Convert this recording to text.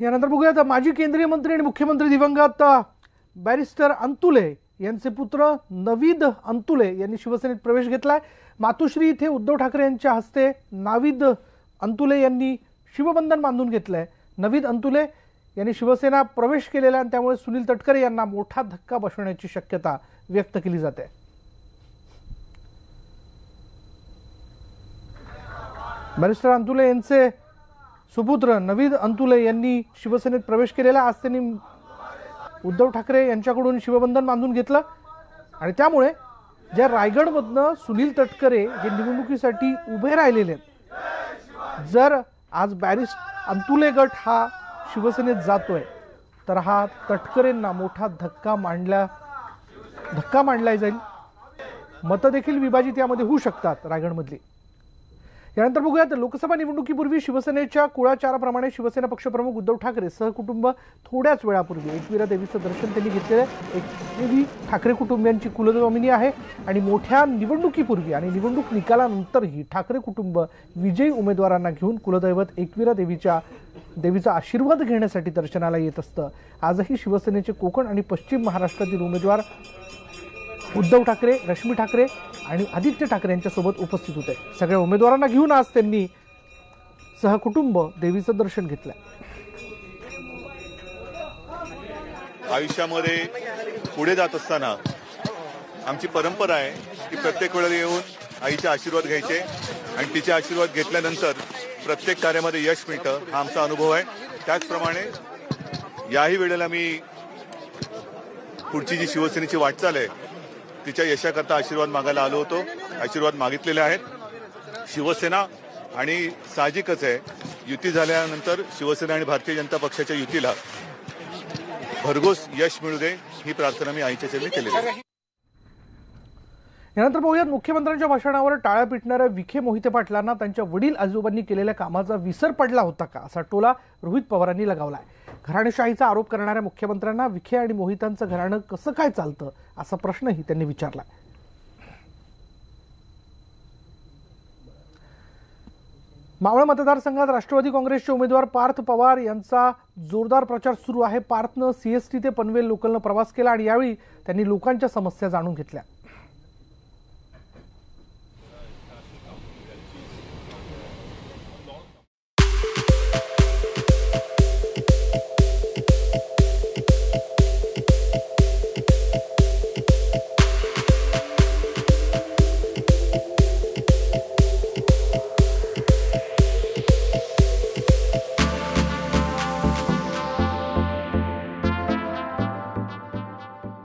यानंतर बघूयात माजी केंद्रीय मंत्री आणि मुख्यमंत्री दिवंगत बॅरिस्टर अंतुले यांचे पुत्र नवीद अंतुले यांनी शिवसेनेत प्रवेश घेतलाय। मातोश्री इथे उद्धव ठाकरे यांच्या हस्ते नावीद अंतुले यांनी शिवबंधन बांधून घेतलंय। नवीद अंतुले यांनी शिवसेना प्रवेश केलेला आणि त्यामुळे सुनील तटकरे यांना मोठा धक्का बसण्याची शक्यता व्यक्त केली जाते। बॅरिस्टर अंतुले यांचे सुपुत्र नवीद अंतुले यांनी शिवसेनेत प्रवेश केलेला। आज त्यांनी उद्धव ठाकरे यांच्याकडून शिवबंधन बांधून घेतलं आणि त्यामुळे ज्या रायगडमधनं सुनील तटकरे जे निवडणुकीसाठी उभे राहिलेले आहेत, जर आज बॅरिस्टर अंतुले गट हा शिवसेनेत जातोय तर हा तटकरेंना मोठा धक्का मांडला जाईल। मतं देखील विभाजित यामध्ये होऊ शकतात रायगडमधली। यानंतर बघूयात लोकसभा निवडणुकीपूर्वी शिवसेनेच्या कुळाचाराप्रमाणे शिवसेना पक्षप्रमुख उद्धव ठाकरे सहकुटुंब थोड्याच वेळापूर्वी एकविरा देवीचं दर्शन त्यांनी घेतलेलं आहे। एकविरा ठाकरे कुटुंबियांची कुलस्वामिनी आहे आणि मोठ्या निवडणुकीपूर्वी आणि निवडणूक निकालानंतरही ठाकरे कुटुंब विजयी उमेदवारांना घेऊन कुलदैवत एकविरा देवीचा आशीर्वाद घेण्यासाठी दर्शनाला येत असतं। आजही शिवसेनेचे कोकण आणि पश्चिम महाराष्ट्रातील उमेदवार उद्धव ठाकरे, रश्मी ठाकरे आणि आदित्य ठाकरे यांच्यासोबत उपस्थित होते। सगळ्या उमेदवारांना घेऊन आज त्यांनी सहकुटुंब देवीचं दर्शन घेतलं। आयुष्यामध्ये पुढे जात असताना आमची परंपरा आहे की प्रत्येक वेळेला येऊन आईचे आशीर्वाद घ्यायचे आणि तिचे आशीर्वाद घेतल्यानंतर प्रत्येक कार्यामध्ये यश मिळतं, हा आमचा अनुभव आहे। त्याचप्रमाणे याही वेळेला मी पुढची जी शिवसेनेची वाटचाल आहे तिच्या यशाकरता आशीर्वाद मागायला आलो होतो। आशीर्वाद मागितलेले आहेत। शिवसेना आणि साहजिकच आहे युती झाल्यानंतर शिवसेना आणि भारतीय जनता पक्षाच्या युतीला भरघोस यश मिळू दे ही प्रार्थना मी आईच्या चरणी केली आहे। यानंतर बघूयात मुख्यमंत्र्यांच्या भाषणावर टाळ्या पिटणाऱ्या विखे मोहिते पाटलांना त्यांच्या वडील आजोबांनी केलेल्या कामाचा विसर पडला होता का, असा टोला रोहित पवारांनी लगावलाय। घराणेशाहीचा आरोप करणाऱ्या मुख्यमंत्र्यांना विखे आणि मोहितांचं घराणं कसं काय चालतं असा प्रश्नही त्यांनी विचारला। मावळ मतदारसंघात राष्ट्रवादी काँग्रेसचे उमेदवार पार्थ पवार यांचा जोरदार प्रचार सुरू आहे। पार्थनं सीएसटी ते पनवेल लोकलनं प्रवास केला आणि यावेळी त्यांनी लोकांच्या समस्या जाणून घेतल्या।